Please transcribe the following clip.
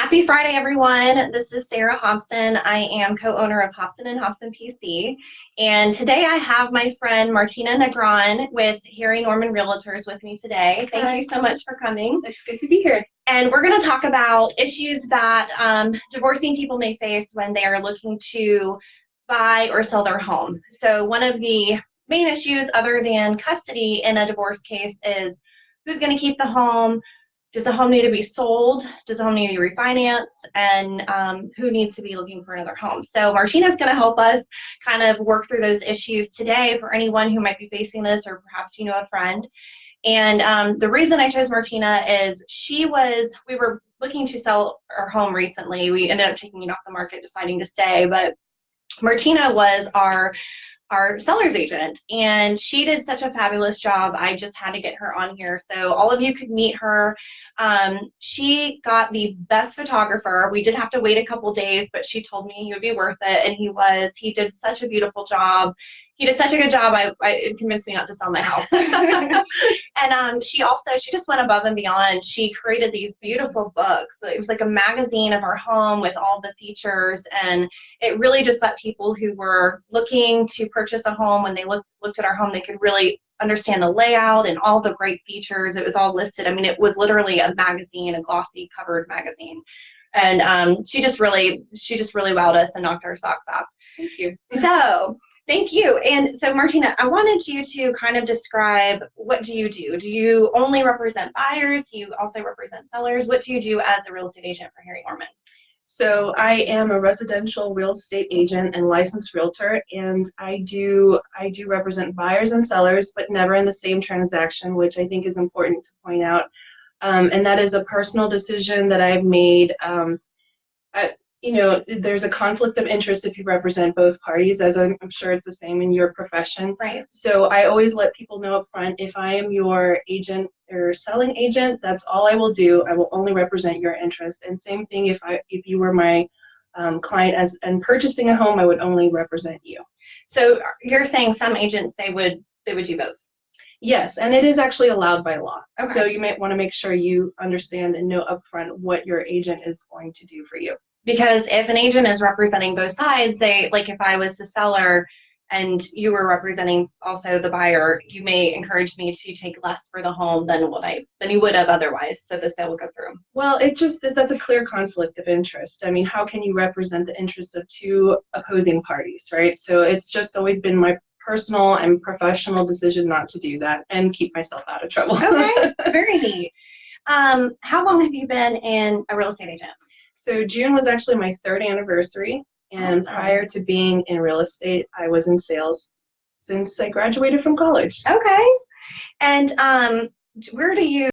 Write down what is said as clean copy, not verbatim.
Happy Friday, everyone. This is Sarah Hobson. I am co-owner of Hobson and Hobson PC. And today I have my friend Martina Negron with Harry Norman Realtors with me today. Thank you so much for coming. It's good to be here. And we're going to talk about issues that divorcing people may face when they are looking to buy or sell their home. So one of the main issues other than custody in a divorce case is who's going to keep the home. Does the home need to be sold? Does the home need to be refinanced? And who needs to be looking for another home? So Martina's going to help us kind of work through those issues today for anyone who might be facing this, or perhaps you know a friend. And the reason I chose Martina is we were looking to sell our home recently. We ended up taking it off the market, deciding to stay, but Martina was our seller's agent, and she did such a fabulous job. I just had to get her on here so all of you could meet her. She got the best photographer. We did have to wait a couple days, but she told me he would be worth it, and he did such a beautiful job. He did such a good job, it convinced me not to sell my house. And she just went above and beyond. She created these beautiful books. It was like a magazine of our home with all the features, and it really just let people who were looking to purchase a home, when they looked at our home, they could really understand the layout and all the great features. It was all listed. I mean, it was literally a magazine, a glossy covered magazine. And she just really wowed us and knocked our socks off. Thank you. So thank you. And so Martina, I wanted you to kind of describe, what do you do? Do you only represent buyers? Do you also represent sellers? What do you do as a real estate agent for Harry Norman? So I am a residential real estate agent and licensed realtor, and I do represent buyers and sellers, but never in the same transaction, which I think is important to point out. And that is a personal decision that I've made. There's a conflict of interest if you represent both parties, as I'm sure it's the same in your profession. Right. So I always let people know up front, if I am your agent or selling agent, that's all I will do. I will only represent your interest. And same thing if you were my client and purchasing a home, I would only represent you. So you're saying some agents they would do both? Yes, and it is actually allowed by law. Okay. So you might want to make sure you understand and know upfront what your agent is going to do for you. Because if an agent is representing both sides, like if I was the seller and you were representing also the buyer, you may encourage me to take less for the home than you would have otherwise, so the sale will go through. Well, that's a clear conflict of interest. I mean, how can you represent the interests of two opposing parties, right? So it's just always been my personal and professional decision not to do that and keep myself out of trouble. Okay, very neat. How long have you been in a real estate agent? So June was actually my 3rd anniversary, and Awesome. Prior to being in real estate, I was in sales since I graduated from college. Okay. And where do you